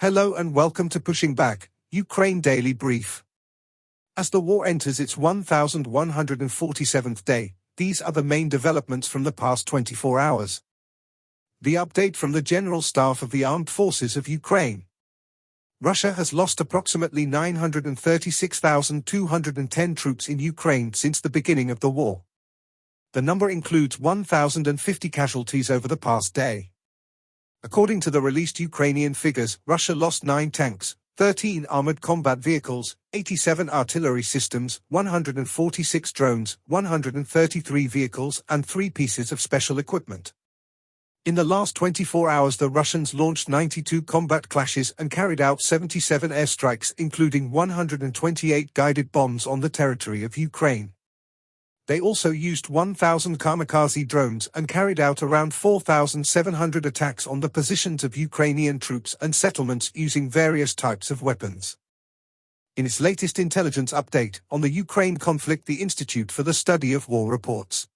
Hello and welcome to Pushing Back, Ukraine Daily Brief. As the war enters its 1147th day, these are the main developments from the past 24 hours. The update from the General Staff of the Armed Forces of Ukraine. Russia has lost approximately 936,210 troops in Ukraine since the beginning of the war. The number includes 1,050 casualties over the past day. According to the released Ukrainian figures, Russia lost 9 tanks, 13 armored combat vehicles, 87 artillery systems, 146 drones, 133 vehicles, and 3 pieces of special equipment. In the last 24 hours, the Russians launched 92 combat clashes and carried out 77 airstrikes, including 128 guided bombs on the territory of Ukraine. They also used 1,000 kamikaze drones and carried out around 4,700 attacks on the positions of Ukrainian troops and settlements using various types of weapons. In its latest intelligence update on the Ukraine conflict, the Institute for the Study of War reports.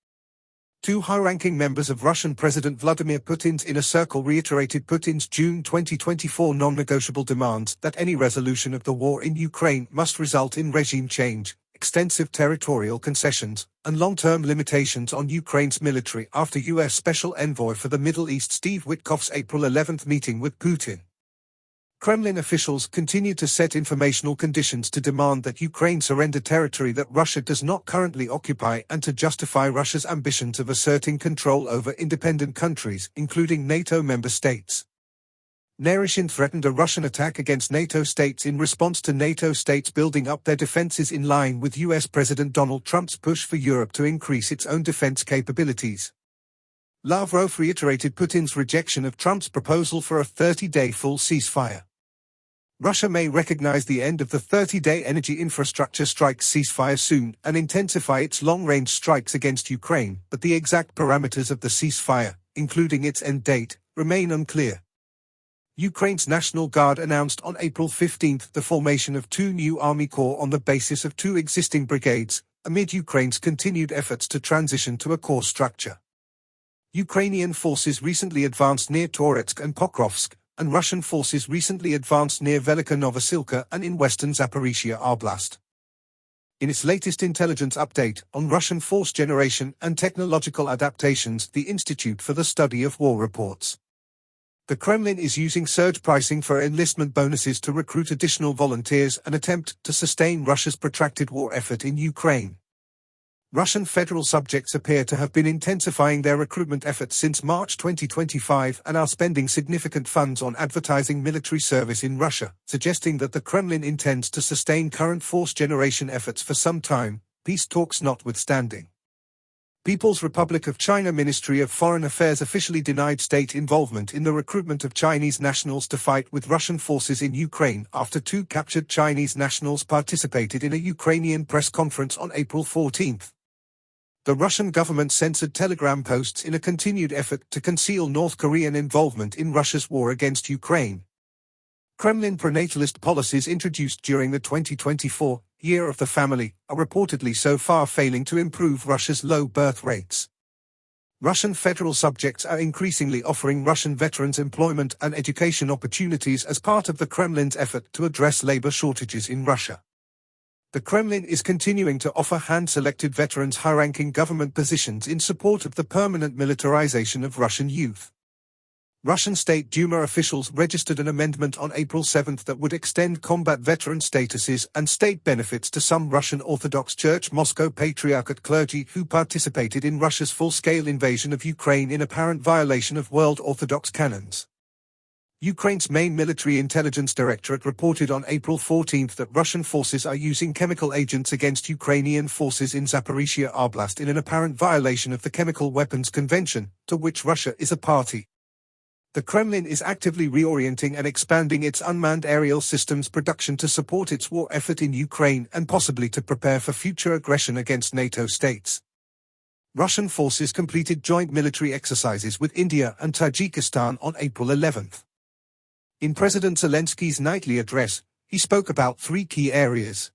2 high-ranking members of Russian President Vladimir Putin's inner circle reiterated Putin's June 2024 non-negotiable demands that any resolution of the war in Ukraine must result in regime change, extensive territorial concessions, and long-term limitations on Ukraine's military after U.S. Special Envoy for the Middle East Steve Witkoff's April 11 meeting with Putin. Kremlin officials continue to set informational conditions to demand that Ukraine surrender territory that Russia does not currently occupy and to justify Russia's ambitions of asserting control over independent countries, including NATO member states. Narishin threatened a Russian attack against NATO states in response to NATO states building up their defenses in line with U.S. President Donald Trump's push for Europe to increase its own defense capabilities. Lavrov reiterated Putin's rejection of Trump's proposal for a 30-day full ceasefire. Russia may recognize the end of the 30-day energy infrastructure strikes ceasefire soon and intensify its long-range strikes against Ukraine, but the exact parameters of the ceasefire, including its end date, remain unclear. Ukraine's National Guard announced on April 15 the formation of 2 new army corps on the basis of 2 existing brigades, amid Ukraine's continued efforts to transition to a corps structure. Ukrainian forces recently advanced near Toretsk and Pokrovsk, and Russian forces recently advanced near Velika Novosilka and in western Zaporizhia Oblast. In its latest intelligence update on Russian force generation and technological adaptations, the Institute for the Study of War reports. The Kremlin is using surge pricing for enlistment bonuses to recruit additional volunteers and attempt to sustain Russia's protracted war effort in Ukraine. Russian federal subjects appear to have been intensifying their recruitment efforts since March 2025 and are spending significant funds on advertising military service in Russia, suggesting that the Kremlin intends to sustain current force generation efforts for some time, peace talks notwithstanding. People's Republic of China Ministry of Foreign Affairs officially denied state involvement in the recruitment of Chinese nationals to fight with Russian forces in Ukraine after 2 captured Chinese nationals participated in a Ukrainian press conference on April 14. The Russian government censored Telegram posts in a continued effort to conceal North Korean involvement in Russia's war against Ukraine. Kremlin pronatalist policies introduced during the 2024 Year of the Family are reportedly so far failing to improve Russia's low birth rates. Russian federal subjects are increasingly offering Russian veterans employment and education opportunities as part of the Kremlin's effort to address labor shortages in Russia. The Kremlin is continuing to offer hand-selected veterans high-ranking government positions in support of the permanent militarization of Russian youth. Russian State Duma officials registered an amendment on April 7 that would extend combat veteran statuses and state benefits to some Russian Orthodox Church Moscow Patriarchate clergy who participated in Russia's full-scale invasion of Ukraine in apparent violation of World Orthodox canons. Ukraine's main military intelligence directorate reported on April 14 that Russian forces are using chemical agents against Ukrainian forces in Zaporizhia Oblast in an apparent violation of the Chemical Weapons Convention, to which Russia is a party. The Kremlin is actively reorienting and expanding its unmanned aerial systems production to support its war effort in Ukraine and possibly to prepare for future aggression against NATO states. Russian forces completed joint military exercises with India and Tajikistan on April 11. In President Zelensky's nightly address, he spoke about 3 key areas.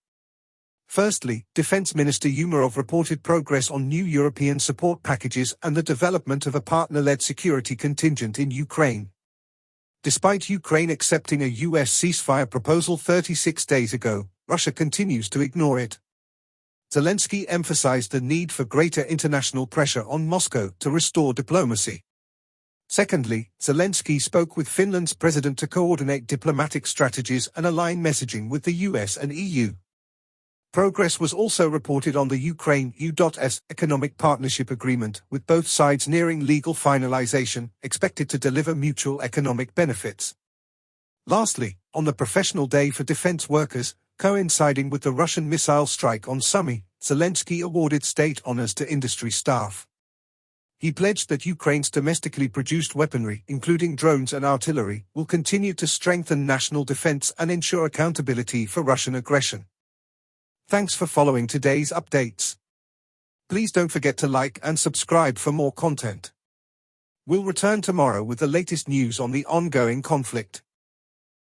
Firstly, Defense Minister Umerov reported progress on new European support packages and the development of a partner-led security contingent in Ukraine. Despite Ukraine accepting a US ceasefire proposal 36 days ago, Russia continues to ignore it. Zelensky emphasized the need for greater international pressure on Moscow to restore diplomacy. Secondly, Zelensky spoke with Finland's president to coordinate diplomatic strategies and align messaging with the US and EU. Progress was also reported on the Ukraine-EU.S economic partnership agreement, with both sides nearing legal finalization, expected to deliver mutual economic benefits. Lastly, on the Professional Day for Defense Workers, coinciding with the Russian missile strike on Sumy, Zelensky awarded state honors to industry staff. He pledged that Ukraine's domestically produced weaponry, including drones and artillery, will continue to strengthen national defense and ensure accountability for Russian aggression. Thanks for following today's updates. Please don't forget to like and subscribe for more content. We'll return tomorrow with the latest news on the ongoing conflict.